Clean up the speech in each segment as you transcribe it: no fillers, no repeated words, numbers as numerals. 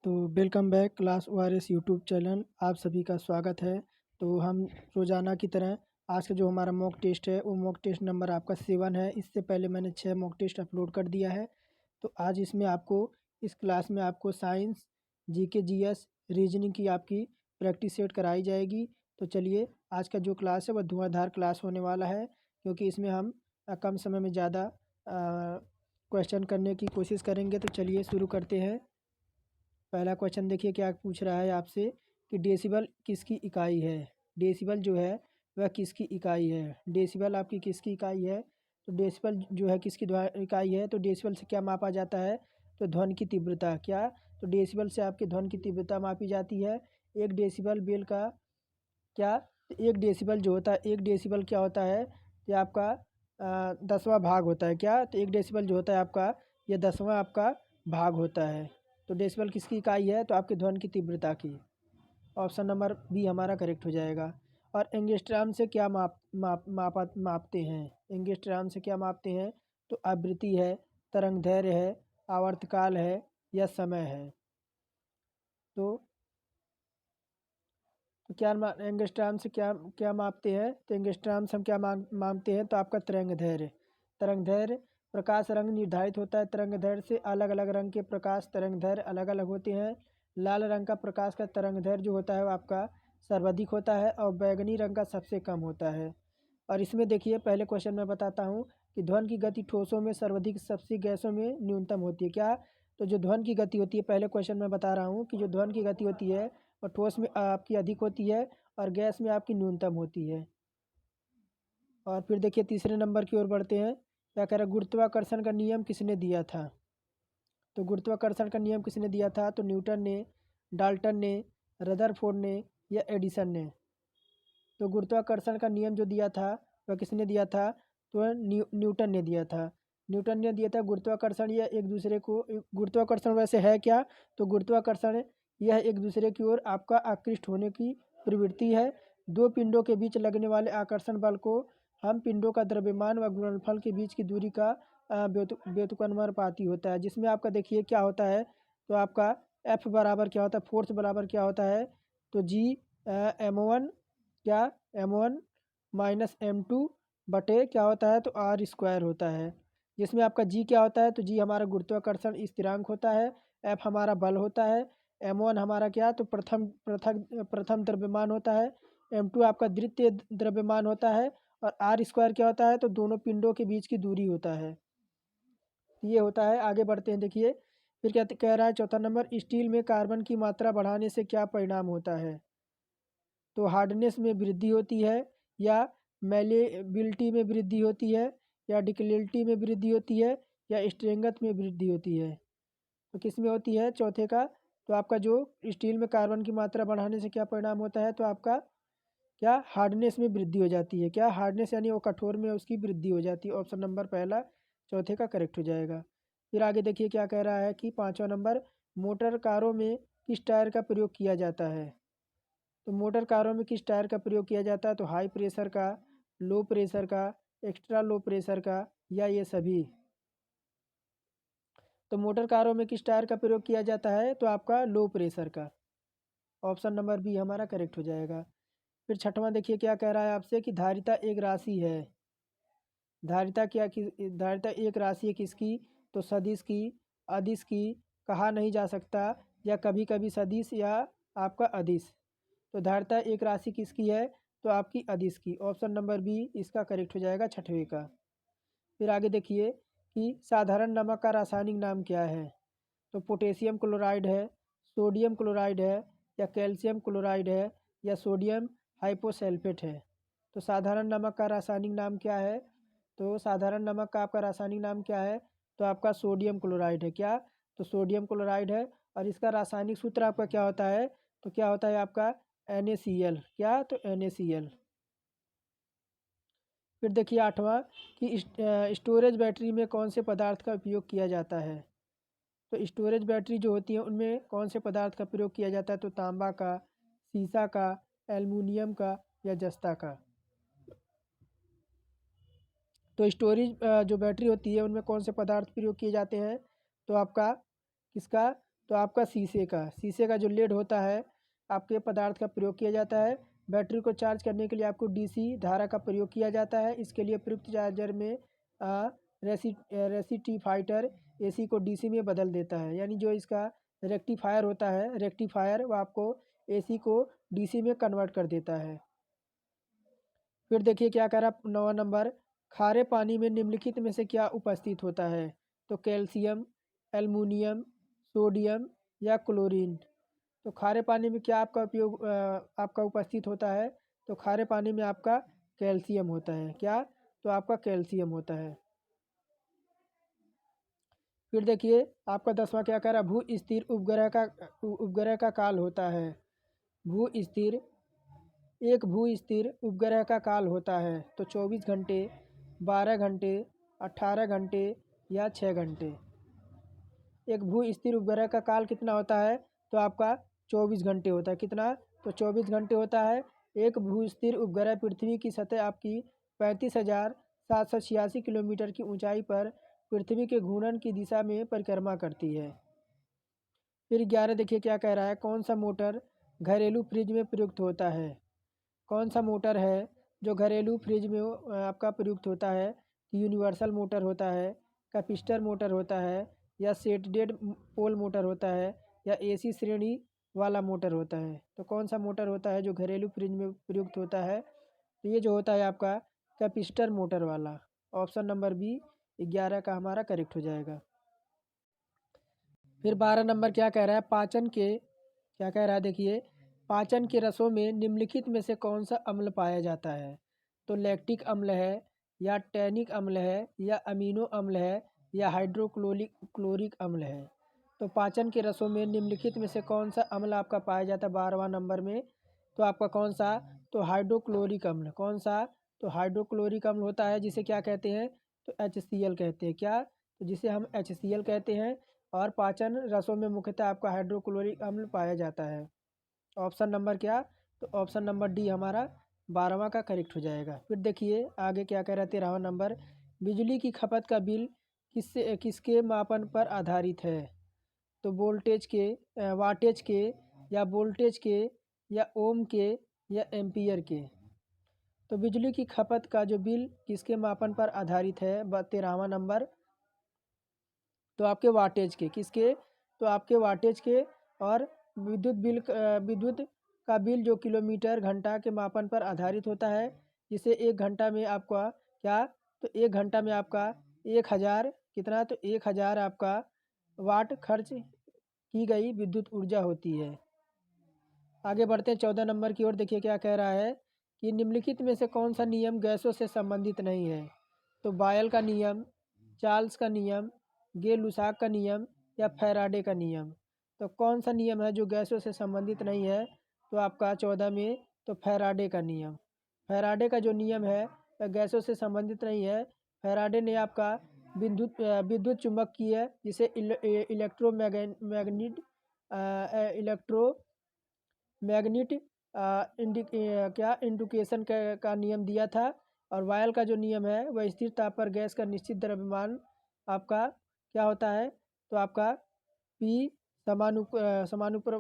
तो welcome back class ORS YouTube channel. आप सभी का स्वागत है। तो हम रोज़ाना की तरह आज का जो हमारा मॉक टेस्ट है वो मॉक टेस्ट नंबर आपका 7 है। इससे पहले मैंने 6 मॉक टेस्ट अपलोड कर दिया है। तो आज इसमें आपको इस क्लास में आपको साइंस, जीके, जीएस, रीजनिंग की आपकी प्रैक्टिस सेट कराई जाएगी। तो चलिए, आज का जो क्लास है वह धुआंधार क्लास होने वाला है, क्योंकि इसमें हम कम समय में ज़्यादा क्वेश्चन करने की कोशिश करेंगे। तो चलिए शुरू करते हैं। पहला क्वेश्चन देखिए क्या पूछ रहा है आपसे कि डेसिबल किसकी इकाई है। डेसिबल जो है वह किसकी इकाई है। डेसिबल आपकी किसकी इकाई है। तो डेसिबल जो है किसकी इकाई है। तो डेसिबल से क्या मापा जाता है। तो ध्वनि की तीव्रता। क्या, तो डेसिबल से आपकी ध्वनि की तीव्रता मापी जाती है। एक डेसिबल बेल का क्या, तो एक डेसिबल जो होता है, एक डेसिबल क्या होता है, ये आपका 10वां भाग होता है। क्या, तो एक डेसिबल जो होता है आपका, ये 10वां आपका भाग होता है। तो डेसिबल किसकी इकाई है, तो आपकी ध्वनि की तीव्रता की। ऑप्शन नंबर बी हमारा करेक्ट हो जाएगा। और एंगस्ट्रॉम से क्या मापते हैं। एंगस्ट्रॉम से क्या मापते हैं। तो आवृत्ति है, तरंग दैर्ध्य है, आवर्तकाल है या समय है। तो क्या एंगस्ट्रॉम से क्या क्या मापते हैं। तो एंगस्ट्रॉम से हम क्या मापते हैं। तो आपका तरंग दैर्ध्य। तरंग दैर्ध्य प्रकाश रंग निर्धारित होता है। तरंग दैर्ध्य से अलग अलग रंग के प्रकाश तरंग दैर्ध्य अलग अलग होते हैं। लाल रंग का प्रकाश का तरंग दैर्ध्य जो होता है वो आपका सर्वाधिक होता है और बैगनी रंग का सबसे कम होता है। और इसमें देखिए पहले क्वेश्चन में बताता हूँ कि ध्वनि की गति ठोसों में सर्वाधिक, सबसे गैसों में न्यूनतम होती है। क्या, तो जो ध्वनि की गति होती है, पहले क्वेश्चन में बता रहा हूँ कि जो ध्वनि की गति होती है और ठोस में आपकी अधिक होती है और गैस में आपकी न्यूनतम होती है। और फिर देखिए तीसरे नंबर की ओर बढ़ते हैं। क्या कह रहा है, गुरुत्वाकर्षण का नियम किसने दिया था। तो गुरुत्वाकर्षण का नियम किसने दिया था। तो न्यूटन ने, डाल्टन ने, रदरफोर्ड ने या एडिसन ने। तो गुरुत्वाकर्षण का नियम जो दिया था वह किसने दिया था। तो न्यूटन ने दिया था। न्यूटन ने दिया था गुरुत्वाकर्षण। यह एक दूसरे को, गुरुत्वाकर्षण वैसे है क्या, तो गुरुत्वाकर्षण यह एक दूसरे की ओर आपका आकृष्ट होने की प्रवृत्ति है। दो पिंडों के बीच लगने वाले आकर्षण बल को हम पिंडों का द्रव्यमान व गुणनफल के बीच की दूरी का व्युत्क्रमानुपाती होता है। जिसमें आपका देखिए क्या होता है, तो आपका एफ बराबर क्या होता है, फोर्स बराबर क्या होता है, तो जी M1, क्या, M1 माइनस M2 बटे क्या होता है, तो आर स्क्वायर होता है। जिसमें आपका जी क्या होता है, तो जी हमारा गुरुत्वाकर्षण स्थिरांक होता है, एफ हमारा बल होता है, M1 हमारा क्या, तो प्रथम प्रथम प्रथम द्रव्यमान होता है, M2 आपका द्वितीय द्रव्यमान होता है और आर स्क्वायर क्या होता है, तो दोनों पिंडों के बीच की दूरी होता है। ये होता है। आगे बढ़ते हैं देखिए। फिर क्या कह रहा है चौथा नंबर, स्टील में कार्बन की मात्रा बढ़ाने से क्या परिणाम होता है। तो हार्डनेस में वृद्धि होती है, या मेलेबिलिटी में वृद्धि होती है, या डिक्लेलिटी में वृद्धि होती है, या स्ट्रेंथ में वृद्धि होती है। तो किस में होती है चौथे का। तो आपका जो स्टील में कार्बन की मात्रा बढ़ाने से क्या परिणाम होता है, तो आपका क्या, हार्डनेस में वृद्धि हो जाती है। क्या, हार्डनेस यानी वो कठोर में उसकी वृद्धि हो जाती है। ऑप्शन नंबर पहला चौथे का करेक्ट हो जाएगा। फिर आगे देखिए क्या कह रहा है कि पाँचवा नंबर, मोटर कारों में किस टायर का प्रयोग किया जाता है। तो मोटर कारों में किस टायर का प्रयोग किया जाता है। तो हाई प्रेशर का, लो प्रेशर का, एक्स्ट्रा लो प्रेशर का या ये सभी। तो मोटर कारों में किस टायर का प्रयोग किया जाता है, तो आपका लो प्रेशर का। ऑप्शन नंबर बी हमारा करेक्ट हो जाएगा। फिर छठवां देखिए क्या कह रहा है आपसे कि धारिता एक राशि है। धारिता क्या कि धारिता एक राशि है किसकी, तो सदिश की, अदिश की, कहा नहीं जा सकता, या कभी कभी सदिश या आपका अदिश। तो धारिता एक राशि किसकी है, तो आपकी अदिश की। ऑप्शन नंबर बी इसका करेक्ट हो जाएगा छठवें का। फिर आगे देखिए कि साधारण नमक का रासायनिक नाम क्या है। तो पोटेशियम क्लोराइड है, सोडियम क्लोराइड है, या कैल्शियम क्लोराइड है, या सोडियम हाइपोसल्फेट है। तो साधारण नमक का रासायनिक नाम क्या है। तो साधारण नमक का आपका रासायनिक नाम क्या है, तो आपका सोडियम क्लोराइड है। क्या, तो सोडियम क्लोराइड है। और इसका रासायनिक सूत्र आपका क्या होता है, तो क्या होता है आपका NaCl। क्या, तो NaCl। फिर देखिए आठवां कि स्टोरेज बैटरी में कौन से पदार्थ का उपयोग किया जाता है। तो स्टोरेज बैटरी जो होती है उनमें कौन से पदार्थ का प्रयोग किया जाता है। तो तांबा का, सीसा का, एल्युमिनियम का या जस्ता का। तो स्टोरेज जो बैटरी होती है उनमें कौन से पदार्थ प्रयोग किए जाते हैं, तो आपका किसका, तो आपका शीशे का जो लेड होता है आपके पदार्थ का प्रयोग किया जाता है। बैटरी को चार्ज करने के लिए आपको डीसी धारा का प्रयोग किया जाता है। इसके लिए प्रयुक्त चार्जर में रेसिटिफाइटर एसी को डीसी में बदल देता है, यानी जो इसका रेक्टिफायर होता है, रेक्टिफायर वो आपको एसी को डीसी में कन्वर्ट कर देता है। फिर देखिए क्या कह रहा 9वां नंबर, खारे पानी में निम्नलिखित में से क्या उपस्थित होता है? तो कैल्शियम, एल्युमिनियम, सोडियम या क्लोरीन। तो खारे पानी में क्या आपका उपस्थित होता है? तो खारे पानी में आपका कैल्शियम होता है। क्या? तो आपका कैल्शियम होता है। फिर देखिए आपका 10वां क्या कह रहा है, उपग्रह का काल होता है। भू स्थिर एक भू स्थिर उपग्रह का काल होता है तो 24 घंटे, 12 घंटे, 18 घंटे या 6 घंटे। एक भू स्थिर उपग्रह का काल कितना होता है? तो आपका 24 घंटे होता है। कितना? तो 24 घंटे होता है। एक भू स्थिर उपग्रह पृथ्वी की सतह आपकी 35,786 किलोमीटर की ऊंचाई पर पृथ्वी के घूर्णन की दिशा में परिक्रमा करती है। फिर 11 देखिए क्या कह रहा है, कौन सा मोटर घरेलू फ्रिज में प्रयुक्त होता है? कौन सा मोटर है जो घरेलू फ्रिज में आपका प्रयुक्त होता है? यूनिवर्सल मोटर होता है, कैपिस्टर मोटर होता है या सेटेड पोल मोटर होता है या एसी श्रेणी वाला मोटर होता है। तो कौन सा मोटर होता है जो घरेलू फ्रिज में प्रयुक्त होता है? तो ये जो होता है आपका कैपिस्टर मोटर वाला। ऑप्शन नंबर बी 11 का हमारा करेक्ट हो जाएगा। फिर 12 नंबर क्या कह रहा है, क्या कह रहा है देखिए, पाचन के रसों में निम्नलिखित में से कौन सा अम्ल पाया जाता है? तो लैक्टिक अम्ल है या टैनिक अम्ल है या अमीनो अम्ल है या हाइड्रोक्लोरिक अम्ल है। तो पाचन के रसों में निम्नलिखित में से कौन सा अम्ल आपका पाया जाता है 12वां नंबर में? तो आपका कौन सा? तो हाइड्रोक्लोरिक अम्ल। कौन सा? तो हाइड्रोक्लोरिक अम्ल होता है, जिसे क्या कहते हैं? तो HCl कहते हैं। क्या? तो जिसे हम HCl कहते हैं। और पाचन रसों में मुख्यतः आपका हाइड्रोक्लोरिक अम्ल पाया जाता है। ऑप्शन नंबर क्या? तो ऑप्शन नंबर डी हमारा 12वां का करेक्ट हो जाएगा। फिर देखिए आगे क्या कह रहा है 13वां नंबर, बिजली की खपत का बिल किसके मापन पर आधारित है? तो वोल्टेज के, वाटेज के या वोल्टेज के या ओम के या एम्पियर के। तो बिजली की खपत का जो बिल किसके मापन पर आधारित है 13वां नंबर? तो आपके वाटेज के। किसके? तो आपके वाटेज के। और विद्युत का बिल जो किलोमीटर घंटा के मापन पर आधारित होता है, जिसे 1 घंटा में आपका क्या? तो 1 घंटा में आपका 1000 कितना? तो 1000 आपका वाट खर्च की गई विद्युत ऊर्जा होती है। आगे बढ़ते हैं 14 नंबर की ओर। देखिए क्या कह रहा है कि निम्नलिखित में से कौन सा नियम गैसों से संबंधित नहीं है? तो बायल का नियम, चार्ल्स का नियम, गे लुसाक का नियम या फैराडे का नियम। तो कौन सा नियम है जो गैसों से संबंधित नहीं है? तो आपका 14 में तो फैराडे का नियम। फैराडे का जो नियम है वह गैसों से संबंधित नहीं है। फैराडे ने आपका विद्युत चुम्बकीय जिसे इलेक्ट्रोमैग्नेट इंडिकेशन का नियम दिया था। और वायल का जो नियम है वह स्थिर ताप पर गैस का निश्चित द्रव्यमान आपका क्या होता है? तो आपका P समानुपाती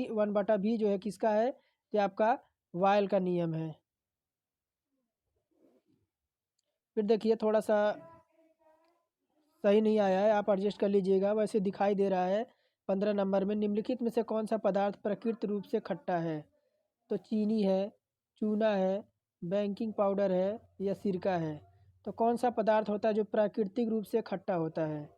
1/V जो है किसका है? ये आपका वायल का नियम है। फिर देखिए थोड़ा सा सही नहीं आया है, आप एडजस्ट कर लीजिएगा। वैसे दिखाई दे रहा है 15 नंबर में, निम्नलिखित में से कौन सा पदार्थ प्रकृति रूप से खट्टा है? तो चीनी है, चूना है, बेकिंग पाउडर है या सिरका है। तो कौन सा पदार्थ होता है जो प्राकृतिक रूप से खट्टा होता है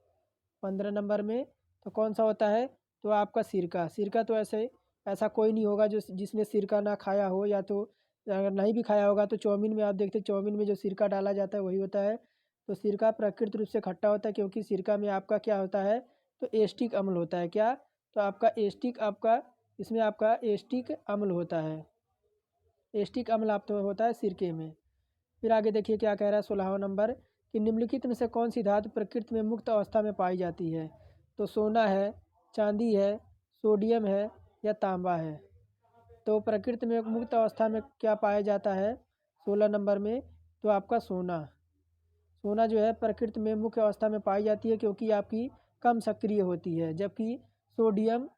15 नंबर में? तो कौन सा होता है? तो आपका सिरका। सिरका तो ऐसा कोई नहीं होगा जो जिसने सिरका ना खाया हो, या तो अगर नहीं भी खाया होगा तो चाउमीन में आप देखते चाउमीन में जो सिरका डाला जाता है वही होता है। तो सिरका प्राकृतिक रूप से खट्टा होता है क्योंकि सिरका में आपका क्या होता है? तो एस्टिक अम्ल होता है। क्या? तो आपका इसमें आपका एस्टिक अम्ल होता है। एस्टिक अम्ल आप तो होता है सिरके में। फिर आगे देखिए क्या कह रहा है 16वां नंबर, कि निम्नलिखित में से कौन सी धातु प्रकृति में मुक्त अवस्था में पाई जाती है? तो सोना है, चांदी है, सोडियम है या तांबा है। तो प्रकृति में मुक्त अवस्था में क्या पाया जाता है 16 नंबर में? तो आपका सोना। सोना जो है प्रकृति में मुख्य अवस्था में पाई जाती है क्योंकि आपकी कम सक्रिय होती है, जबकि सोडियम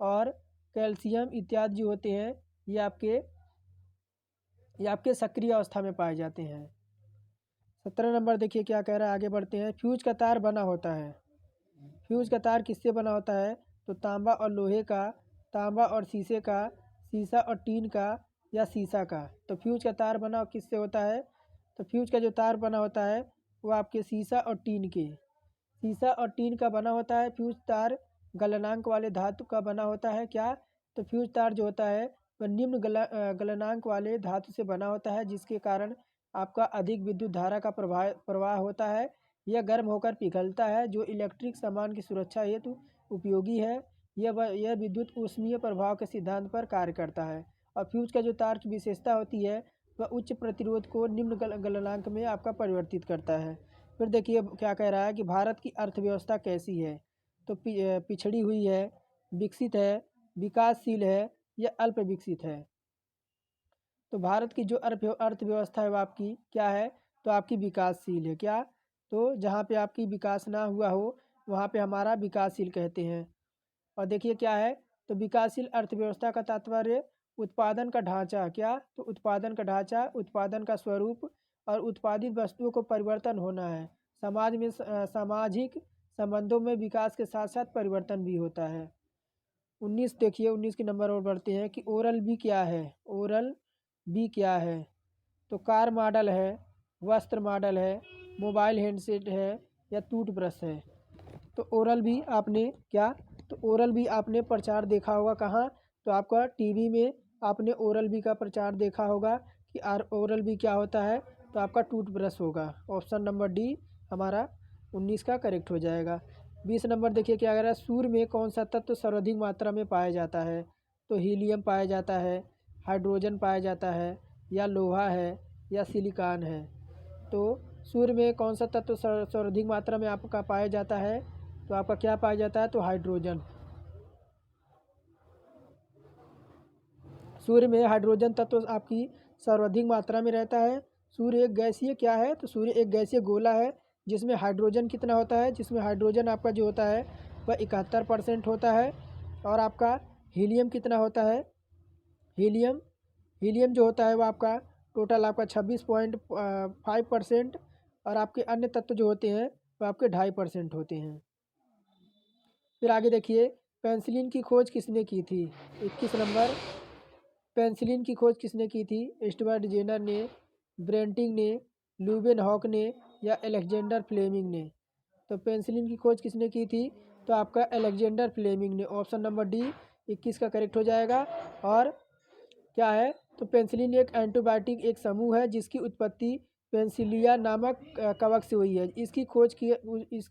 और कैल्शियम इत्यादि जो होते हैं ये आपके सक्रिय अवस्था में पाए जाते हैं। 17 नंबर देखिए क्या कह रहा है, आगे बढ़ते हैं। फ्यूज का तार बना होता है। फ्यूज का तार किससे बना होता है? तो तांबा और लोहे का, तांबा और शीशे का, शीशा और टीन का, या शीशा का। तो फ्यूज का तार बना किससे होता है? तो फ्यूज का जो तार बना होता है वो आपके शीशा और टीन के, शीशा और टीन का बना होता है। फ्यूज तार गलनांक वाले धातु का बना होता है। क्या? तो फ्यूज तार जो होता है वह निम्न गलनांक वाले धातु से बना होता है, जिसके कारण आपका अधिक विद्युत धारा का प्रवाह होता है। यह गर्म होकर पिघलता है, जो इलेक्ट्रिक सामान की सुरक्षा हेतु उपयोगी है। यह विद्युत ऊष्मीय प्रभाव के सिद्धांत पर कार्य करता है। और फ्यूज का जो तार की विशेषता होती है वह उच्च प्रतिरोध को निम्न गलनांक में आपका परिवर्तित करता है। फिर देखिए क्या कह रहा है कि भारत की अर्थव्यवस्था कैसी है? तो पिछड़ी हुई है, विकसित है, विकासशील है, या अल्प विकसित है। तो भारत की जो अर्थव्यवस्था है वो आपकी क्या है? तो आपकी विकासशील है। क्या? तो जहाँ पे आपकी विकास ना हुआ हो वहाँ पे हमारा विकासशील कहते हैं। और देखिए क्या है, तो विकासशील अर्थव्यवस्था का तात्पर्य उत्पादन का ढांचा। क्या? तो उत्पादन का ढांचा, उत्पादन का स्वरूप और उत्पादित वस्तुओं को परिवर्तन होना है। समाज में सामाजिक संबंधों में विकास के साथ साथ परिवर्तन भी होता है। 19 देखिए, 19 के नंबर और बढ़ते हैं कि ओरल बी क्या है? ओरल बी क्या है? तो कार मॉडल है, वस्त्र मॉडल है, मोबाइल हैंडसेट है, या टूथब्रश है। तो ओरल भी आपने क्या? तो ओरल भी आपने प्रचार देखा होगा कहाँ? तो आपका टीवी में आपने ओरल बी का प्रचार देखा होगा कि ओरल बी क्या होता है? तो आपका टूथब्रश होगा। ऑप्शन नंबर डी हमारा 19 का करेक्ट हो जाएगा। 20 नंबर देखिए क्या कह रहा है, सूर्य में कौन सा तत्व सर्वाधिक मात्रा में पाया जाता है? तो हीलियम पाया जाता है, हाइड्रोजन पाया जाता है, या लोहा है, या सिलिकॉन है। तो सूर्य में कौन सा तत्व सर्वाधिक मात्रा में आपका पाया जाता है? तो आपका क्या पाया जाता है? तो हाइड्रोजन। सूर्य में हाइड्रोजन तत्व आपकी सर्वाधिक मात्रा में रहता है। सूर्य एक गैसीय क्या है? तो सूर्य एक गैसीय गोला है जिसमें हाइड्रोजन कितना होता है? जिसमें हाइड्रोजन आपका जो होता है वह 71% होता है। और आपका हीलियम कितना होता है? हीलियम हीलियम जो होता है वह आपका टोटल आपका 26.5%। और आपके अन्य तत्व जो होते हैं वह आपके 2.5% होते हैं। फिर आगे देखिए, पेंसिलिन की खोज किसने की थी? 21 नंबर, पेंसिलिन की खोज किसने की थी? एडवर्ड जेनर ने, ब्रेंटिंग ने, लुबेन हॉक ने, या अलेक्जेंडर फ्लेमिंग ने। तो पेंसिलिन की खोज किसने की थी? तो आपका अलेक्जेंडर फ्लेमिंग ने। ऑप्शन नंबर डी 21 का करेक्ट हो जाएगा। और क्या है? तो पेंसिलिन एक एंटीबायोटिक एक समूह है जिसकी उत्पत्ति पेंसिलिया नामक कवक से हुई है। इसकी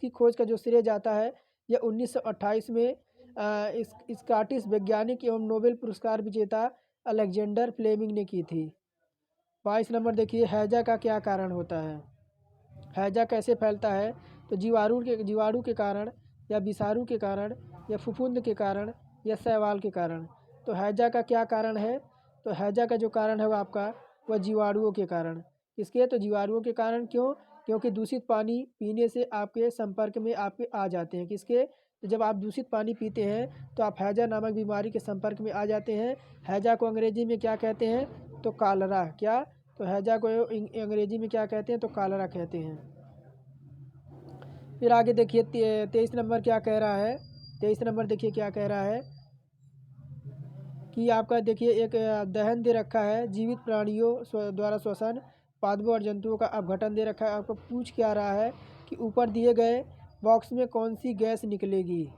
खोज का जो श्रेय जाता है यह 1928 में स्कॉटिश वैज्ञानिक एवं नोबेल पुरस्कार विजेता अलेक्जेंडर फ्लेमिंग ने की थी। 22 नंबर देखिए, हैजा का क्या कारण होता है? हैजा कैसे फैलता है? तो जीवाणु के कारण, या विषाणु के कारण, या फफूंद के कारण, या शैवाल के कारण। तो हैजा का क्या कारण है? तो हैजा का जो कारण है वो आपका वह जीवाणुओं के कारण। किसके? तो जीवाणुओं के कारण। क्यों? क्योंकि दूषित पानी पीने से आपके संपर्क में आपके आ जाते हैं। किसके? तो जब आप दूषित पानी पीते हैं तो आप हैजा नामक बीमारी के संपर्क में आ जाते हैं। हैजा को अंग्रेजी में क्या कहते हैं? तो कालरा। क्या? तो हैजा को अंग्रेजी में क्या कहते हैं? तो कालरा कहते हैं। फिर आगे देखिए 23 नंबर क्या कह रहा है? 23 नंबर देखिए क्या कह रहा है कि आपका देखिए एक दहन दे रखा है, जीवित प्राणियों द्वारा श्वसन, पादपों और जंतुओं का अपघटन दे रखा है। आपको पूछ क्या रहा है कि ऊपर दिए गए बॉक्स में कौन सी गैस निकलेगी?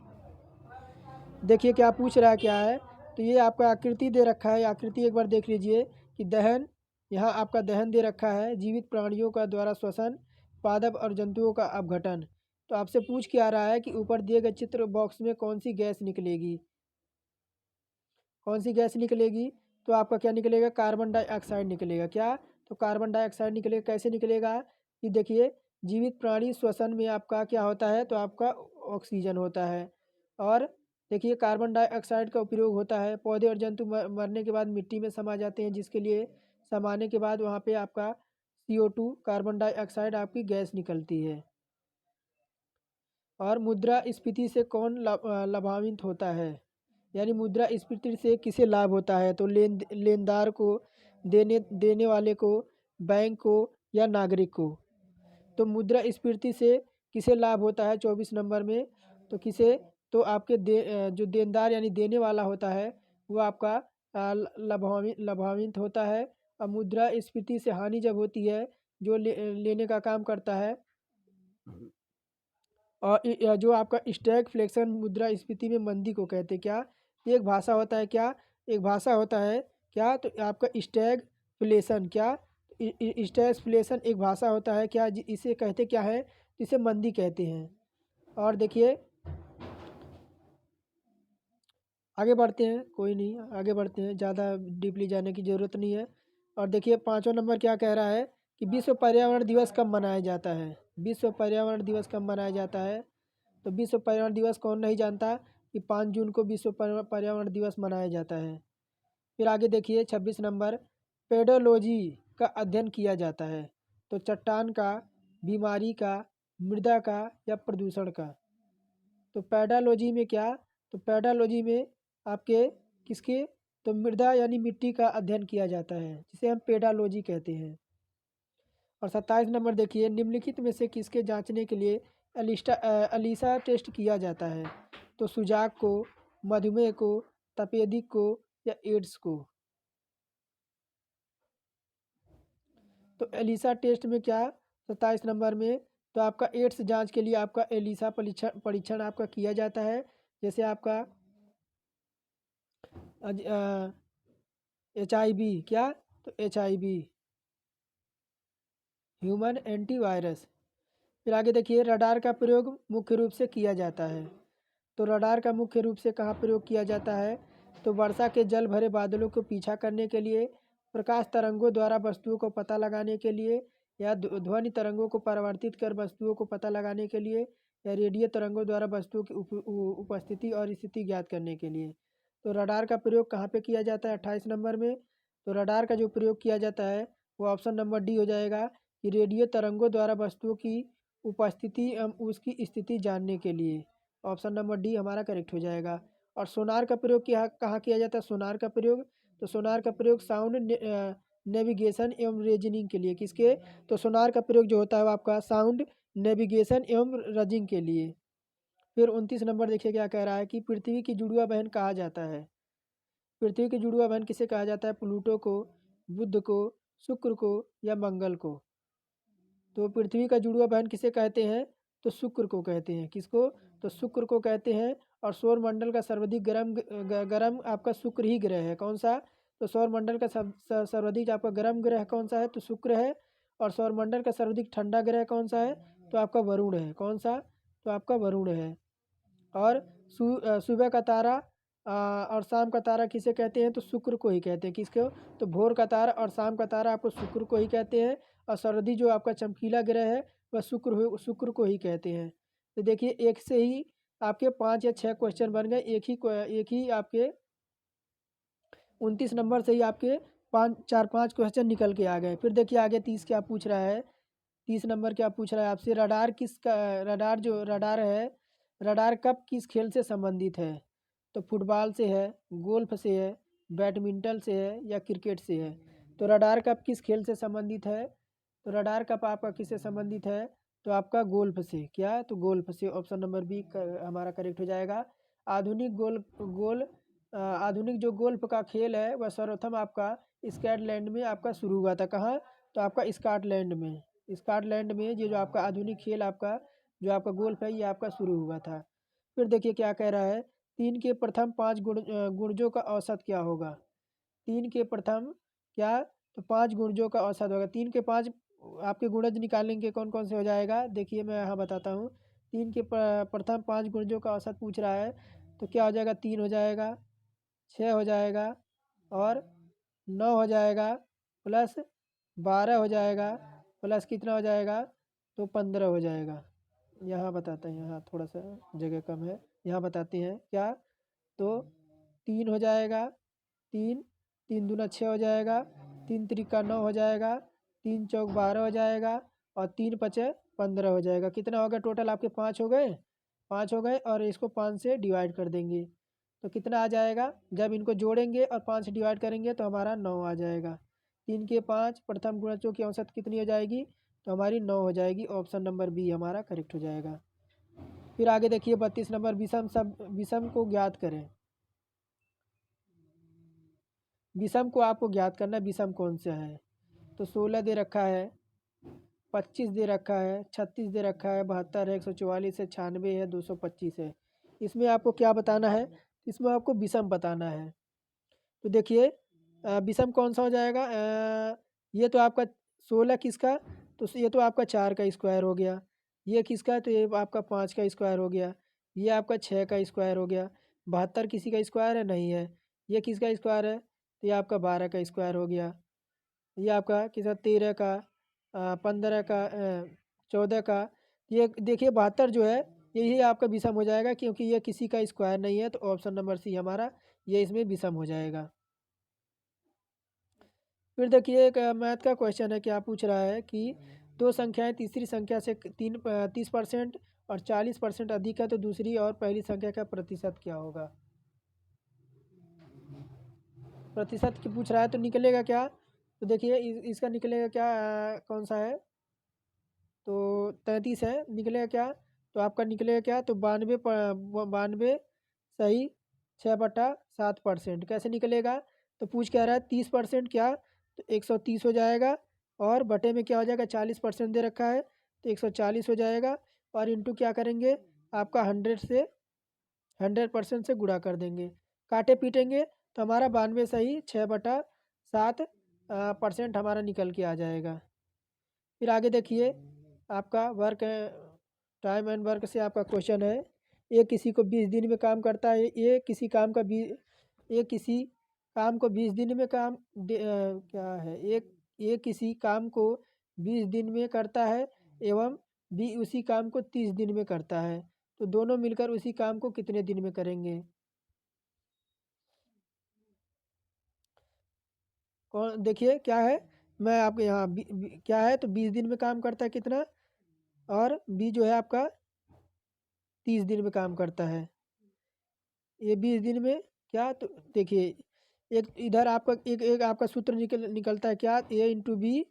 देखिए क्या पूछ रहा है क्या है। तो ये आपका आकृति दे रखा है, आकृति एक बार देख लीजिए कि दहन, यहाँ आपका दहन दे रखा है, जीवित प्राणियों का द्वारा श्वसन, पादप और जंतुओं का अपघटन। तो आपसे पूछ क्या रहा है कि ऊपर दिए गए चित्र बॉक्स में कौन सी गैस निकलेगी? कौन सी गैस निकलेगी? तो आपका क्या निकलेगा? कार्बन डाइऑक्साइड निकलेगा। क्या? तो कार्बन डाइऑक्साइड निकलेगा। कैसे निकलेगा? कि देखिए, जीवित प्राणी श्वसन में आपका क्या होता है? तो आपका ऑक्सीजन होता है। और देखिए कार्बन डाइऑक्साइड का उपयोग होता है, पौधे और जंतु मरने के बाद मिट्टी में समा जाते हैं, जिसके लिए समाने के बाद वहाँ पे आपका CO2 कार्बन डाइऑक्साइड आपकी गैस निकलती है। और मुद्रास्फीति से कौन लाभान्वित होता है, यानी मुद्रास्फीति से किसे लाभ होता है, तो लेनदार को, देने देने वाले को, बैंक को, या नागरिक को। तो मुद्रास्फीति से किसे लाभ होता है 24 नंबर में, तो किसे, तो आपके जो देनदार यानी देने वाला होता है वो आपका लाभान्वित होता है। और मुद्रास्फीति से हानि जब होती है, जो लेने का काम करता है, और जो आपका स्टैगफ्लेशन मुद्रास्फीति में मंदी को कहते हैं। क्या एक भाषा होता है, क्या एक भाषा होता है क्या, तो आपका स्टैगफ्लेशन, क्या स्टैगफ्लेशन एक भाषा होता है क्या, इसे कहते क्या है, इसे मंदी कहते हैं। और देखिए आगे बढ़ते हैं, कोई नहीं आगे बढ़ते हैं, ज़्यादा डीपली जाने की ज़रूरत नहीं है। और देखिए 5वां नंबर क्या कह रहा है कि विश्व पर्यावरण दिवस कब मनाया जाता है। विश्व पर्यावरण दिवस कब मनाया जाता है, तो विश्व पर्यावरण दिवस कौन नहीं जानता कि 5 जून को विश्व पर्यावरण दिवस मनाया जाता है। फिर आगे देखिए 26 नंबर, पेडोलॉजी का अध्ययन किया जाता है, तो चट्टान का, बीमारी का, मृदा का, या प्रदूषण का। तो पेडोलॉजी में क्या, तो पेडोलॉजी में आपके किसके, तो मृदा यानी मिट्टी का अध्ययन किया जाता है, जिसे हम पेडोलॉजी कहते हैं। और 27 नंबर देखिए, निम्नलिखित में से किसके जांचने के लिए अलीसा टेस्ट किया जाता है, तो सुजाक को, मधुमेह को, तपेदिक को, या एड्स को। तो एलिसा टेस्ट में क्या, 27 नंबर में, तो आपका एड्स जांच के लिए आपका एलिसा परीक्षण परीक्षण आपका किया जाता है। जैसे आपका HIV, क्या, तो HIV ह्यूमन एंटीवायरस। फिर आगे देखिए, रडार का प्रयोग मुख्य रूप से किया जाता है, तो रडार का मुख्य रूप से कहाँ प्रयोग किया जाता है, तो वर्षा के जल भरे बादलों को पीछा करने के लिए, प्रकाश तरंगों द्वारा वस्तुओं को पता लगाने के लिए, या ध्वनि तरंगों को परावर्तित कर वस्तुओं को पता लगाने के लिए, या रेडियो तरंगों द्वारा वस्तुओं की उपस्थिति और स्थिति ज्ञात करने के लिए। तो रडार का प्रयोग कहाँ पे किया जाता है 28 नंबर में, तो रडार का जो प्रयोग किया जाता है वो ऑप्शन नंबर डी हो जाएगा, कि रेडियो तरंगों द्वारा वस्तुओं की उपस्थिति उसकी स्थिति जानने के लिए। ऑप्शन नंबर डी हमारा करेक्ट हो जाएगा। और सोनार का प्रयोग कहाँ किया जाता है, सोनार का प्रयोग, तो सोनार का प्रयोग साउंड नेविगेशन एवं रीजनिंग के लिए, किसके, तो सोनार का प्रयोग जो होता है वो आपका साउंड नेविगेशन एवं रीजनिंग के लिए। फिर 29 नंबर देखिए क्या कह रहा है कि पृथ्वी की जुड़वा बहन कहा जाता है। पृथ्वी की जुड़वा बहन किसे कहा जाता है, प्लूटो को, बुध को, शुक्र को, या मंगल को। तो पृथ्वी का जुड़वा बहन किसे कहते हैं, तो शुक्र को कहते हैं, किसको, तो शुक्र को कहते हैं। और सौर मंडल का सर्वाधिक गर्म आपका शुक्र ही ग्रह है, कौन सा, तो सौर मंडल का सर्वाधिक आपका गर्म ग्रह कौन सा है, तो शुक्र है। और सौर मंडल का सर्वाधिक ठंडा ग्रह कौन सा है, तो आपका वरुण है, कौन सा, तो आपका वरुण है। और सुबह का तारा और शाम का तारा किसे कहते हैं, तो शुक्र को ही कहते हैं, किसको, तो भोर का तारा और शाम का तारा आपको शुक्र को ही कहते हैं। और सर्दी जो आपका चमकीला ग्रह है वह शुक्र को ही कहते हैं। तो देखिए एक से ही आपके 5 या 6 क्वेश्चन बन गए, एक ही आपके 29 नंबर से ही आपके 4-5 क्वेश्चन निकल के आ गए। फिर देखिए आगे 30 क्या पूछ रहा है, 30 नंबर क्या पूछ रहा है आपसे, रडार है, रडार कप किस खेल से संबंधित है, तो फुटबॉल से है, गोल्फ से है, बैडमिंटन से है, या क्रिकेट से है। तो रडार कप किस खेल से संबंधित है, तो रडार कप आपका किससे संबंधित है, तो आपका गोल्फ से, क्या, तो गोल्फ से। ऑप्शन नंबर बी हमारा करेक्ट हो जाएगा। आधुनिक आधुनिक जो गोल्फ का खेल है वह सर्वप्रथम आपका स्कॉटलैंड में आपका शुरू हुआ था, कहाँ, तो आपका स्कॉटलैंड में। स्कॉटलैंड में ये जो आपका आधुनिक खेल आपका जो आपका गोल्फ है ये आपका शुरू हुआ था। फिर देखिए क्या कह रहा है, 3 के प्रथम 5 गुणजों का औसत क्या होगा। 3 के प्रथम क्या, तो 5 गुणजों का औसत होगा। 3 के 5 आपके गुणज निकालेंगे कौन कौन से हो जाएगा, देखिए मैं यहाँ बताता हूँ। 3 के प्रथम 5 गुणजों का औसत पूछ रहा है, तो क्या हो जाएगा, 3 हो जाएगा, 6 हो जाएगा, और 9 हो जाएगा, प्लस 12 हो जाएगा, प्लस कितना हो जाएगा, तो 15 हो जाएगा। यहाँ बताते हैं, यहाँ थोड़ा सा जगह कम है, यहाँ बताते हैं क्या, तो 3 हो जाएगा, 3, 3 दूना 6 हो जाएगा, 3 त्रिका 9 हो जाएगा, 3 चौक 12 हो जाएगा, और 3 पचे 15 हो जाएगा। कितना हो गया टोटल आपके 5 हो गए। 5 हो गए और इसको 5 से डिवाइड कर देंगे तो कितना आ जाएगा। जब इनको जोड़ेंगे और 5 से डिवाइड करेंगे तो हमारा 9 आ जाएगा। 3 के 5 प्रथम गुणजों की औसत कितनी हो जाएगी, तो हमारी 9 हो जाएगी। ऑप्शन नंबर बी हमारा करेक्ट हो जाएगा। फिर आगे देखिए 32 नंबर, विषम को ज्ञात करें। विषम को आपको ज्ञात करना है, विषम कौन सा है। तो 16 दे रखा है, 25 दे रखा है, 36 दे रखा है, 72 है, 144 है, 96 है, 225 है। इसमें आपको क्या बताना है, इसमें आपको विषम बताना है। तो देखिए विषम कौन सा हो जाएगा। ये तो आपका 16 किसका, तो ये तो आपका 4 का स्क्वायर हो गया। ये किसका, तो ये आपका 5 का स्क्वायर हो गया। ये आपका 6 का स्क्वायर हो गया। 72 किसी का स्क्वायर है, नहीं है। ये किसका स्क्वायर है, तो ये आपका 12 का स्क्वायर हो गया। ये आपका किसका 13 का, 15 का, 14 का। ये देखिए 72 जो है यही आपका विषम हो जाएगा, क्योंकि ये किसी का स्क्वायर नहीं है। तो ऑप्शन नंबर सी हमारा ये इसमें विषम हो जाएगा। फिर देखिए एक मैथ का क्वेश्चन है, क्या पूछ रहा है कि दो संख्याएं तीसरी संख्या से 30% और 40% अधिक है, तो दूसरी और पहली संख्या का प्रतिशत क्या होगा। प्रतिशत की पूछ रहा है, तो निकलेगा क्या, तो देखिए इसका निकलेगा क्या, कौन सा है, तो 33 है, निकलेगा क्या, तो आपका निकलेगा क्या, तो 92 सही 6/7%। कैसे निकलेगा, तो पूछ कह रहा है 30% क्या, तो 130 हो जाएगा। और बटे में क्या हो जाएगा, 40% दे रखा है तो 140 हो जाएगा। और इंटू क्या करेंगे, आपका 100% से गुणा कर देंगे। काटे पीटेंगे तो हमारा 92 सही 6/7% हमारा निकल के आ जाएगा। फिर आगे देखिए आपका वर्क टाइम एंड वर्क से आपका क्वेश्चन है। ये किसी को 20 दिन में काम करता है, ये किसी काम को 20 दिन में क्या है, ये किसी काम को 20 दिन में करता है एवं बी उसी काम को 30 दिन में करता है, तो दोनों मिलकर उसी काम को कितने दिन में करेंगे। कौन देखिए क्या है, मैं आपको यहाँ क्या है, तो 20 दिन में काम करता है कितना, और बी जो है आपका 30 दिन में काम करता है। ये 20 दिन में क्या, तो देखिए एक इधर आपका एक एक आपका सूत्र निकलता है क्या, ए इंटू बी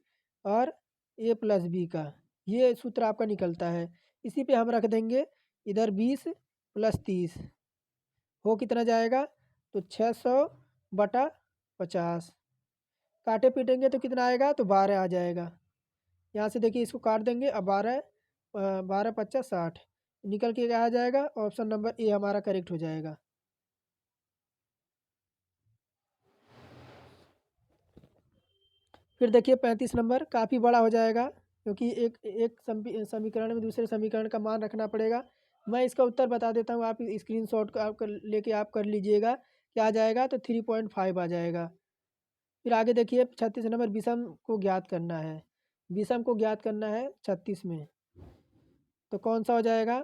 और ए प्लस बी का, ये सूत्र आपका निकलता है। इसी पे हम रख देंगे इधर 20 + 30 हो कितना जाएगा, तो 600/50। काटे पीटेंगे तो कितना आएगा, तो 12 आ जाएगा। यहाँ से देखिए इसको काट देंगे, अब 12 × 5 = 60 निकल के क्या आ जाएगा, ऑप्शन नंबर ए हमारा करेक्ट हो जाएगा। फिर देखिए 35 नंबर काफ़ी बड़ा हो जाएगा, क्योंकि एक एक समीकरण में दूसरे समीकरण का मान रखना पड़ेगा। मैं इसका उत्तर बता देता हूँ, आप स्क्रीनशॉट को आप लेके आप कर लीजिएगा। क्या आ जाएगा, तो 3.5 आ जाएगा। फिर आगे देखिए 36 नंबर, विषम को ज्ञात करना है। विषम को ज्ञात करना है 36 में, तो कौन सा हो जाएगा,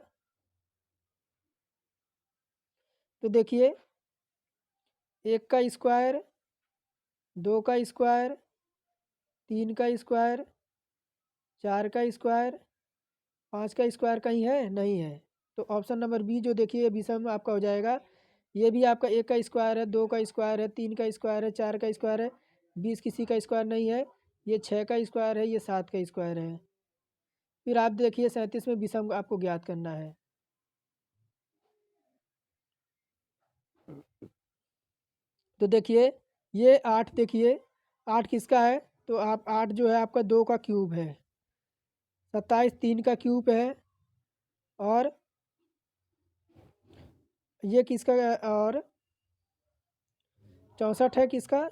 तो देखिए 1 का स्क्वायर, 2 का स्क्वायर, 3 का स्क्वायर, 4 का स्क्वायर, 5 का स्क्वायर कहीं है, नहीं है। तो ऑप्शन नंबर बी जो देखिए विषम आपका हो जाएगा। ये भी आपका 1 का स्क्वायर है, 2 का स्क्वायर है, 3 का स्क्वायर है, 4 का स्क्वायर है, 20 किसी का स्क्वायर नहीं है। ये 6 का स्क्वायर है, ये 7 का स्क्वायर है। फिर आप देखिए 37 में विषम आपको ज्ञात करना है। तो देखिए ये 8, देखिए 8 किसका है, तो आप 8 जो है आपका 2 का क्यूब है। 27 3 का क्यूब है, और ये किसका और 64 है किसका,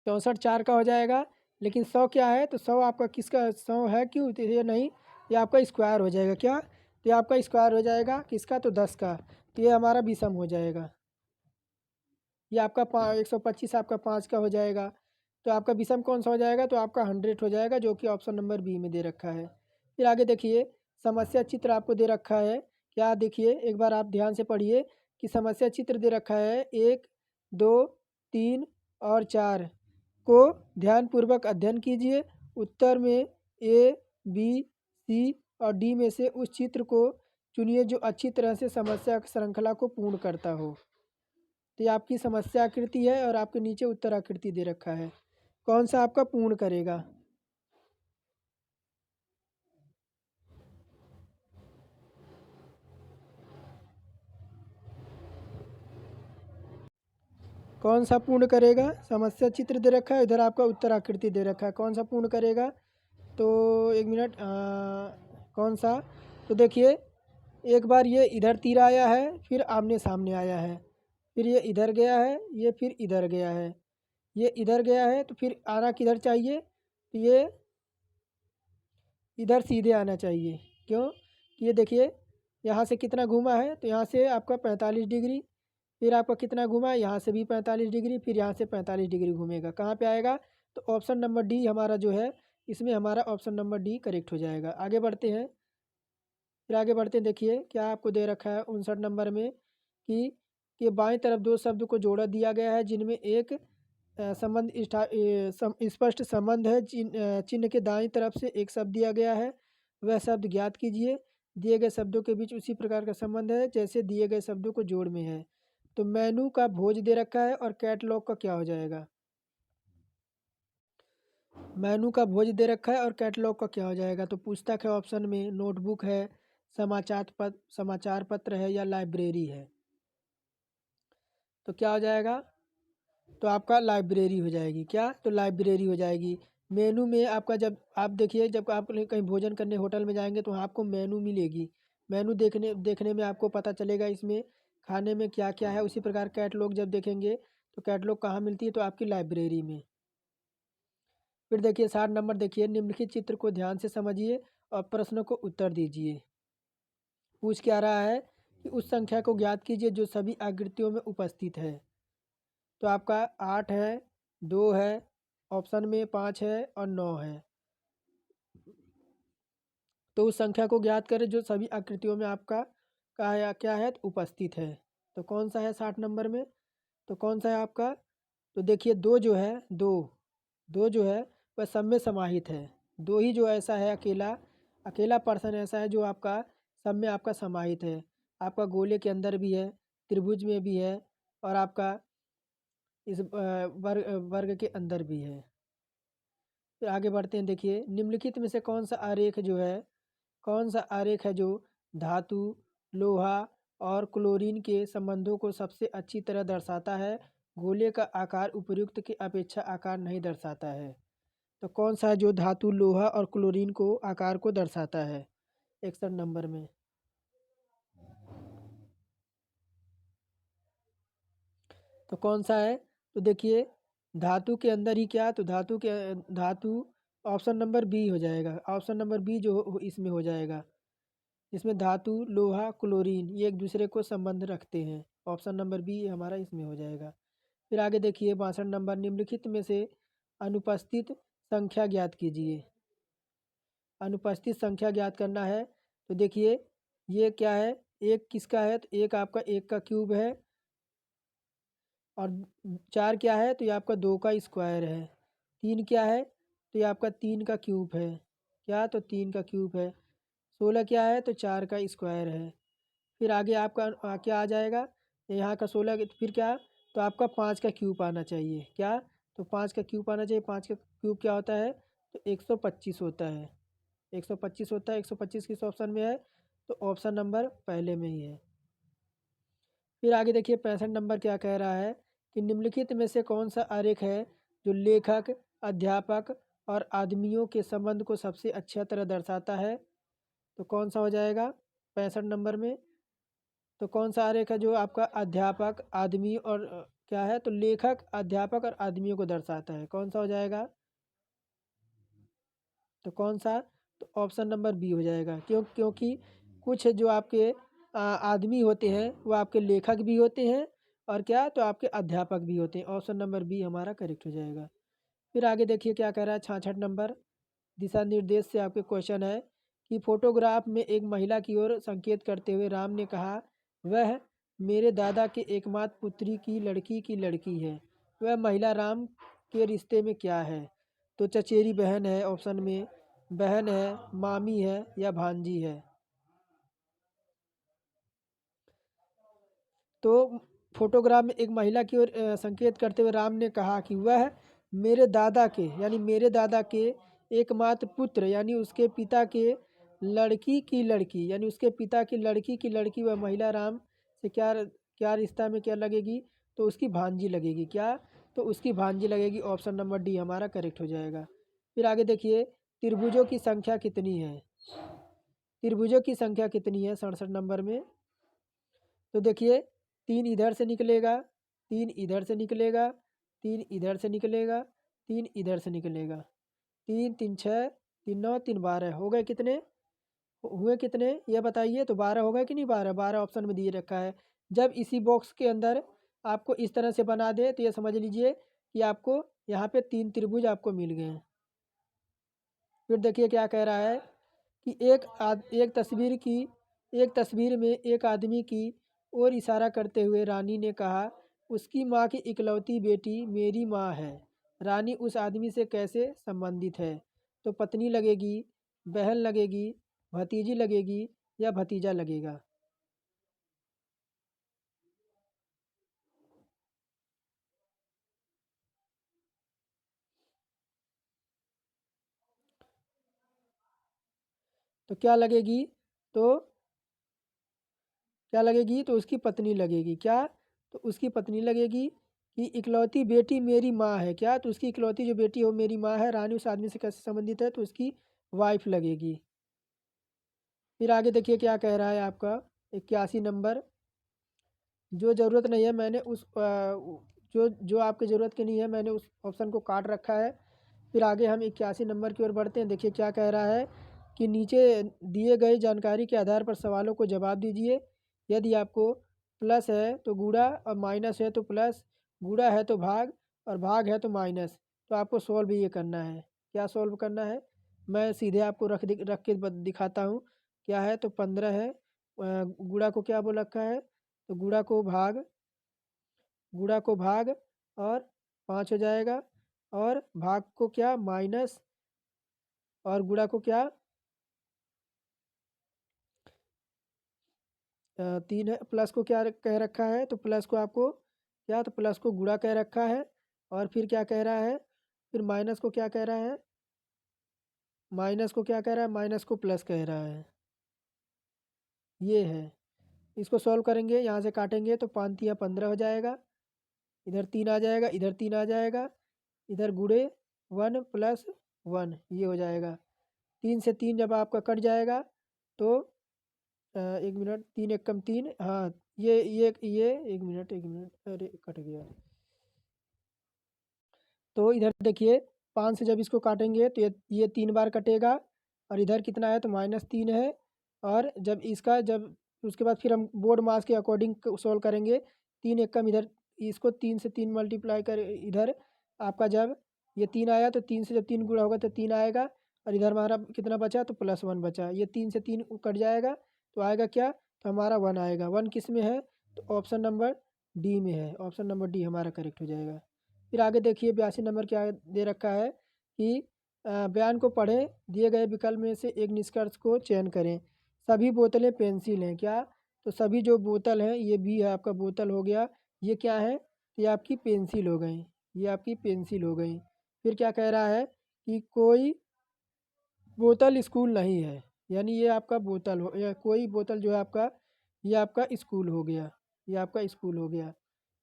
64 4 का हो जाएगा। लेकिन 100 क्या है, तो 100 आपका किसका 100 है, क्यों, तो ये नहीं, ये आपका स्क्वायर हो जाएगा। क्या, तो ये आपका स्क्वायर हो जाएगा किसका, तो 10 का। तो ये हमारा विषम हो जाएगा। ये आपका 125 आपका 5 का हो जाएगा। तो आपका विषम कौन सा हो जाएगा, तो आपका 100 हो जाएगा, जो कि ऑप्शन नंबर बी में दे रखा है। फिर आगे देखिए समस्या चित्र आपको दे रखा है। क्या, देखिए एक बार आप ध्यान से पढ़िए कि समस्या चित्र दे रखा है 1 2 3 और 4 को ध्यानपूर्वक अध्ययन कीजिए। उत्तर में ए, बी, सी और डी में से उस चित्र को चुनिए जो अच्छी तरह से समस्या श्रृंखला को पूर्ण करता हो। तो ये आपकी समस्या आकृति है और आपके नीचे उत्तर आकृति दे रखा है। कौन सा आपका पूर्ण करेगा? कौन सा पूर्ण करेगा? समस्या चित्र दे रखा है, इधर आपका उत्तर आकृति दे रखा है। कौन सा पूर्ण करेगा? तो एक मिनट, कौन सा? तो देखिए, एक बार ये इधर तीर आया है, फिर आमने सामने आया है, फिर ये इधर गया है, ये फिर इधर गया है, ये इधर गया है, तो फिर आना किधर चाहिए? तो ये इधर सीधे आना चाहिए। क्यों? ये देखिए, यहाँ से कितना घूमा है, तो यहाँ से आपका 45 डिग्री, फिर आपका कितना घूमा है, यहाँ से भी 45 डिग्री, फिर यहाँ से 45 डिग्री घूमेगा। कहाँ पे आएगा? तो ऑप्शन नंबर डी हमारा जो है, इसमें हमारा ऑप्शन नंबर डी करेक्ट हो जाएगा। आगे बढ़ते हैं, फिर आगे बढ़ते हैं। देखिए क्या आपको दे रखा है 59 नंबर में कि बाएं तरफ दो शब्द को जोड़ा दिया गया है जिनमें एक स्पष्ट संबंध है। चिन्ह के दाईं तरफ से एक शब्द दिया गया है, वह शब्द ज्ञात कीजिए। दिए गए शब्दों के बीच उसी प्रकार का संबंध है जैसे दिए गए शब्दों को जोड़ में है। तो मेनू का भोज दे रखा है और कैटलॉग का क्या हो जाएगा? मेनू का भोज दे रखा है और कैटलॉग का क्या हो जाएगा? तो पुस्तक है ऑप्शन में, नोटबुक है, समाचार पत्र है या लाइब्रेरी है? तो क्या हो जाएगा? तो आपका लाइब्रेरी हो जाएगी। क्या? तो लाइब्रेरी हो जाएगी। मेनू में आपका, जब आप देखिए, जब आप कहीं भोजन करने होटल में जाएंगे तो वहाँ आपको मेनू मिलेगी। मेनू देखने देखने में आपको पता चलेगा इसमें खाने में क्या क्या है। उसी प्रकार कैटलॉग जब देखेंगे तो कैटलॉग कहाँ मिलती है? तो आपकी लाइब्रेरी में। फिर देखिए 60 नंबर, देखिए निम्नलिखित चित्र को ध्यान से समझिए और प्रश्न को उत्तर दीजिए। पूछ क्या रहा है कि उस संख्या को ज्ञात कीजिए जो सभी आकृतियों में उपस्थित है। तो आपका 8 है, 2 है, ऑप्शन में 5 है और 9 है। तो उस संख्या को ज्ञात करें जो सभी आकृतियों में आपका क्या है? तो उपस्थित है। तो कौन सा है 60 नंबर में? तो कौन सा है आपका? तो देखिए दो जो है, दो जो है वह सब में समाहित है। दो ही जो ऐसा है, अकेला अकेला पर्सन ऐसा है जो आपका सब में आपका समाहित है। आपका गोले के अंदर भी है, त्रिभुज में भी है और आपका इस वर्ग के अंदर भी है। फिर आगे बढ़ते हैं। देखिए निम्नलिखित में से कौन सा आरेख है जो धातु, लोहा और क्लोरीन के संबंधों को सबसे अच्छी तरह दर्शाता है? गोले का आकार उपर्युक्त की अपेक्षा आकार नहीं दर्शाता है। तो कौन सा है जो धातु, लोहा और क्लोरीन को आकार को दर्शाता है? 61 नंबर में। तो कौन सा है? तो देखिए धातु के अंदर ही क्या? तो धातु ऑप्शन नंबर बी हो जाएगा। ऑप्शन नंबर बी जो इसमें हो जाएगा। इसमें धातु, लोहा, क्लोरीन ये एक दूसरे को संबंध रखते हैं। ऑप्शन नंबर बी हमारा इसमें हो जाएगा। फिर आगे देखिए 62 नंबर, निम्नलिखित में से अनुपस्थित संख्या ज्ञात कीजिए। अनुपस्थित संख्या ज्ञात करना है। तो देखिए ये क्या है? एक किसका है? तो एक आपका एक का क्यूब है और 4 क्या है? तो ये आपका 2 का स्क्वायर है। 3 क्या है? तो ये आपका 3 का क्यूब है। क्या? तो 3 का क्यूब है। 16 क्या है? तो 4 का स्क्वायर है। फिर आगे आपका क्या आ जाएगा? यहाँ का 16 फिर क्या? तो आपका 5 का क्यूब आना चाहिए। क्या? तो 5 का क्यूब आना चाहिए। 5 का क्यूब क्या होता है? तो 125 होता है। 125 होता है। 125 किस ऑप्शन में है? तो ऑप्शन नंबर पहले में ही है। फिर आगे देखिए 65 नंबर क्या कह रहा है कि निम्नलिखित में से कौन सा आरेख है जो लेखक, अध्यापक और आदमियों के संबंध को सबसे अच्छा तरह दर्शाता है? तो कौन सा हो जाएगा 65 नंबर में? तो कौन सा आरेख है जो आपका अध्यापक, आदमी और क्या है? तो लेखक, अध्यापक और आदमियों को दर्शाता है। कौन सा हो जाएगा? तो कौन सा? तो ऑप्शन नंबर बी हो जाएगा। क्योंकि कुछ जो आपके आदमी होते हैं वो आपके लेखक भी होते हैं और क्या? तो आपके अध्यापक भी होते हैं। ऑप्शन नंबर बी हमारा करेक्ट हो जाएगा। फिर आगे देखिए क्या कह रहा है 66 नंबर, दिशा निर्देश से आपके क्वेश्चन है कि फोटोग्राफ में एक महिला की ओर संकेत करते हुए राम ने कहा, वह मेरे दादा के एकमात्र पुत्री की लड़की है। वह महिला राम के रिश्ते में क्या है? तो चचेरी बहन है ऑप्शन में, बहन है, मामी है या भांजी है। तो फोटोग्राफ में एक महिला की ओर संकेत करते हुए राम ने कहा कि वह मेरे दादा के यानी मेरे दादा के एकमात्र पुत्र यानी उसके पिता के लड़की की लड़की यानी उसके पिता की लड़की वह महिला राम से क्या क्या रिश्ता में क्या लगेगी, तो उसकी भांजी लगेगी। क्या? तो उसकी भांजी लगेगी। ऑप्शन नंबर डी हमारा करेक्ट हो जाएगा। फिर आगे देखिए, त्रिभुजों की संख्या कितनी है? त्रिभुजों की संख्या कितनी है 67 नंबर में? तो देखिए, तीन इधर से निकलेगा, तीन इधर से निकलेगा, तीन इधर से निकलेगा, तीन इधर से निकलेगा। तीन तीन छः, तीन नौ, तीन 12 हो गए कितने? हुए कितने ये बताइए। तो 12 हो गए कि नहीं? 12 12 ऑप्शन में दिए रखा है। जब इसी बॉक्स के अंदर आपको इस तरह से बना दे तो ये समझ लीजिए कि आपको यहाँ पे तीन त्रिभुज आपको मिल गए हैं। फिर देखिए क्या कह रहा है कि एक तस्वीर में एक आदमी की ओर इशारा करते हुए रानी ने कहा, उसकी माँ की इकलौती बेटी मेरी माँ है। रानी उस आदमी से कैसे संबंधित है? तो पत्नी लगेगी, बहन लगेगी, भतीजी लगेगी या भतीजा लगेगा। तो क्या लगेगी? तो क्या लगेगी? तो उसकी पत्नी लगेगी। क्या? तो उसकी पत्नी लगेगी कि इकलौती बेटी मेरी माँ है। क्या? तो उसकी इकलौती जो बेटी है वो मेरी माँ है। रानी उस आदमी से कैसे संबंधित है? तो उसकी वाइफ लगेगी। फिर आगे देखिए क्या कह रहा है आपका 81 नंबर। जो ज़रूरत नहीं है मैंने जो जो आपकी ज़रूरत की नहीं है मैंने उस ऑप्शन को काट रखा है। फिर आगे हम 81 नंबर की ओर बढ़ते हैं। देखिए क्या कह रहा है कि नीचे दिए गए जानकारी के आधार पर सवालों को जवाब दीजिए। यदि आपको प्लस है तो गुणा और माइनस है तो प्लस, गुणा है तो भाग और भाग है तो माइनस। तो आपको सॉल्व ये करना है। क्या सॉल्व करना है? मैं सीधे आपको रख के दिखाता हूँ। क्या है? तो 15 है। गुणा को क्या बोल रखा है? तो गुणा को भाग और 5 हो जाएगा, और भाग को क्या? माइनस, और गुणा को क्या? 3 है। प्लस को क्या कह रखा है? तो प्लस को आपको क्या? तो प्लस को गुणा कह रखा है। और फिर क्या कह रहा है? फिर माइनस को क्या कह रहा है? माइनस को क्या कह रहा है? माइनस को प्लस कह रहा है। ये है। इसको सॉल्व करेंगे, यहाँ से काटेंगे तो 5 या 15 हो जाएगा। इधर 3 आ जाएगा, इधर 3 आ जाएगा, इधर गुणे 1 प्लस 1 ये हो जाएगा। 3 से 3 जब आपका कट जाएगा तो 1 मिनट, 3 एक कम 3, हाँ ये 1 मिनट, अरे कट गया। तो इधर देखिए 5 से जब इसको काटेंगे तो ये 3 बार कटेगा, और इधर कितना है? तो -3 है। और जब उसके बाद फिर हम बोर्ड मास के अकॉर्डिंग सॉल्व करेंगे। 3 एक कम इधर, इसको 3 से 3 मल्टीप्लाई कर इधर आपका जब ये 3 आया तो 3 से जब 3 गुणा होगा तो 3 आएगा, और इधर हमारा कितना बचा? तो +1 बचा। ये 3 से 3 कट जाएगा तो आएगा क्या? तो हमारा 1 आएगा। 1 किस में है? तो ऑप्शन नंबर डी में है। ऑप्शन नंबर डी हमारा करेक्ट हो जाएगा। फिर आगे देखिए 82 नंबर क्या दे रखा है कि बयान को पढ़ें, दिए गए विकल्प में से एक निष्कर्ष को चयन करें। सभी बोतलें पेंसिल हैं। क्या? तो सभी जो बोतल हैं, ये बी है आपका, बोतल हो गया। ये क्या है? ये आपकी पेंसिल हो गई। ये आपकी पेंसिल हो गई। फिर क्या कह रहा है कि कोई बोतल स्कूल नहीं है, यानी ये आपका बोतल हो या कोई बोतल जो है आपका, ये आपका स्कूल हो गया। ये आपका स्कूल हो गया।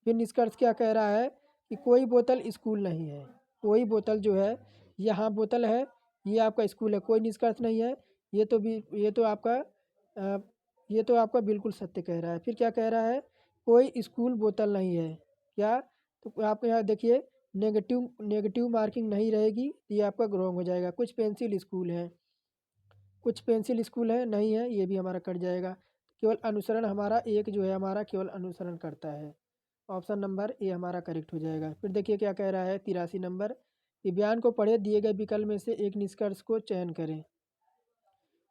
फिर निष्कर्ष क्या कह रहा है कि कोई बोतल स्कूल नहीं है। कोई बोतल जो है, यहाँ बोतल है, ये आपका स्कूल है। कोई निष्कर्ष नहीं है। अ, ये तो आपका बिल्कुल सत्य कह रहा है। फिर क्या कह रहा है? कोई स्कूल बोतल नहीं है। क्या? तो आप यहाँ देखिए, नेगेटिव नेगेटिव मार्किंग नहीं रहेगी, ये आपका रॉन्ग हो जाएगा। कुछ पेंसिल स्कूल हैं, कुछ पेंसिल स्कूल है, नहीं है, ये भी हमारा कट जाएगा। केवल अनुसरण हमारा एक जो है हमारा केवल अनुसरण करता है। ऑप्शन नंबर ए हमारा करेक्ट हो जाएगा। फिर देखिए क्या कह रहा है 83 नंबर, कि बयान को पढ़े, दिए गए विकल्प में से एक निष्कर्ष को चयन करें।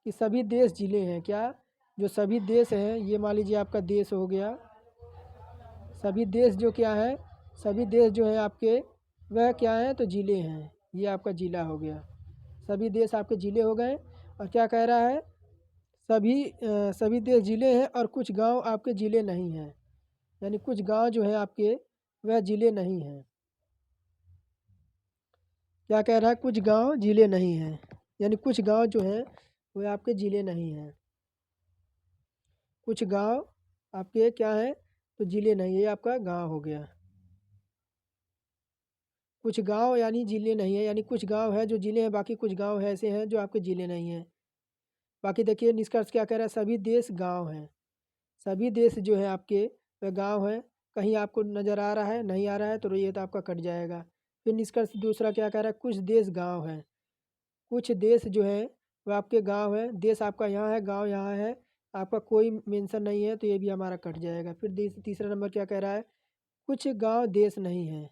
कि सभी देश जिले हैं। क्या? जो सभी देश हैं, ये मान लीजिए आपका देश हो गया। सभी देश जो क्या है, सभी देश जो है आपके, वह क्या है? तो जिले हैं। ये आपका जिला हो गया। सभी देश आपके ज़िले हो गए। और क्या कह रहा है, सभी देश ज़िले हैं और कुछ गांव आपके ज़िले नहीं हैं, यानी कुछ गांव जो है आपके वह ज़िले नहीं हैं। क्या कह रहा है, कुछ गांव ज़िले नहीं हैं, यानी कुछ गांव जो हैं वह आपके ज़िले नहीं हैं। कुछ गांव आपके क्या हैं, तो ज़िले नहीं है, ये आपका गांव हो गया। कुछ गांव यानी ज़िले नहीं है, यानी कुछ गांव है जो ज़िले हैं, बाकी कुछ गांव है ऐसे हैं जो आपके ज़िले नहीं हैं। बाकी देखिए निष्कर्ष क्या कह रहा है, सभी देश गांव हैं। सभी देश जो है आपके वह गांव हैं। कहीं आपको नज़र आ रहा है, नहीं आ रहा है, तो ये तो आपका कट जाएगा। फिर निष्कर्ष दूसरा क्या कह रहा है, कुछ देश गांव हैं। कुछ देश जो है वह आपके गांव है। देश आपका यहाँ है, गांव यहाँ है, आपका कोई मेंशन नहीं है, तो ये भी हमारा कट जाएगा। फिर तीसरा नंबर क्या कह रहा है, कुछ गांव देश नहीं है।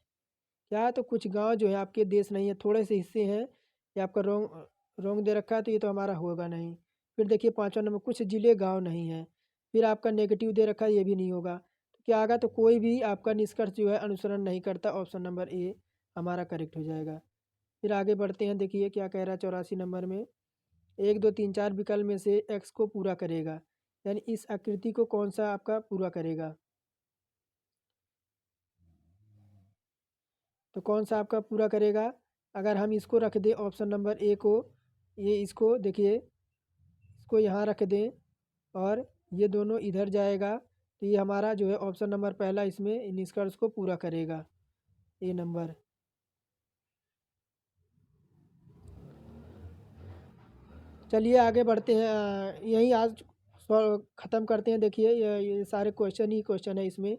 क्या, तो कुछ गांव जो है आपके देश नहीं है, थोड़े से हिस्से हैं। ये आपका रोंग दे रखा है, तो ये तो हमारा होगा नहीं। फिर देखिए पाँचवा नंबर, कुछ ज़िले गांव नहीं है। फिर आपका नेगेटिव दे रखा है, ये भी नहीं होगा। तो क्या आगा, तो कोई भी आपका निष्कर्ष जो है अनुसरण नहीं करता। ऑप्शन नंबर ए हमारा करेक्ट हो जाएगा। फिर आगे बढ़ते हैं, देखिए क्या कह रहा है 84 नंबर में, 1 2 3 4 विकल्प में से एक्स को पूरा करेगा, यानी इस आकृति को कौन सा आपका पूरा करेगा। तो कौन सा आपका पूरा करेगा। अगर हम इसको रख दें ऑप्शन नंबर ए को, ये इसको देखिए, इसको यहाँ रख दें और ये दोनों इधर जाएगा, तो ये हमारा जो है ऑप्शन नंबर पहला इसमें निष्कर्ष को पूरा करेगा, ए नंबर। चलिए आगे बढ़ते हैं, यही आज ख़त्म करते हैं। देखिए ये सारे क्वेश्चन ही क्वेश्चन है इसमें।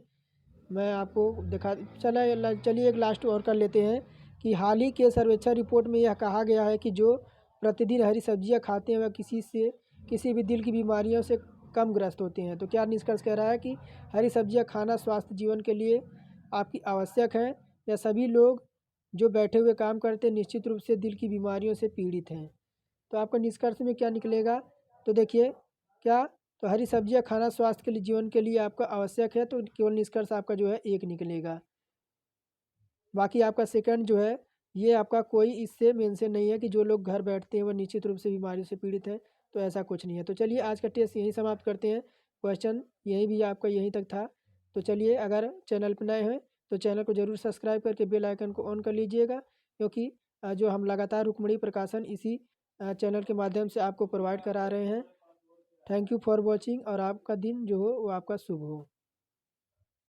मैं आपको दिखा, चलिए एक लास्ट और कर लेते हैं कि हाल ही के सर्वेक्षण रिपोर्ट में यह कहा गया है कि जो प्रतिदिन हरी सब्जियां खाते हैं वह किसी भी दिल की बीमारियों से कम ग्रस्त होते हैं। तो क्या निष्कर्ष कह रहा है कि हरी सब्जियां खाना स्वास्थ्य जीवन के लिए आपकी आवश्यक है, या सभी लोग जो बैठे हुए काम करते हैं निश्चित रूप से दिल की बीमारियों से पीड़ित हैं। तो आपका निष्कर्ष में क्या निकलेगा, तो देखिए क्या, तो हरी सब्जियां खाना स्वास्थ्य के लिए जीवन के लिए आपका आवश्यक है, तो केवल निष्कर्ष आपका जो है एक निकलेगा। बाकी आपका सेकंड जो है, ये आपका कोई इससे मेंशन नहीं है कि जो लोग घर बैठते हैं वह निश्चित रूप से बीमारियों से पीड़ित हैं, तो ऐसा कुछ नहीं है। तो चलिए आज का टेस्ट यहीं समाप्त करते हैं। क्वेश्चन यहीं भी आपका यहीं तक था। तो चलिए, अगर चैनल पर नए हैं तो चैनल को ज़रूर सब्सक्राइब करके बेल आइकन को ऑन कर लीजिएगा, क्योंकि जो हम लगातार रुक्मणी प्रकाशन इसी चैनल के माध्यम से आपको प्रोवाइड करा रहे हैं। थैंक यू फॉर वॉचिंग, और आपका दिन जो हो वो आपका शुभ हो।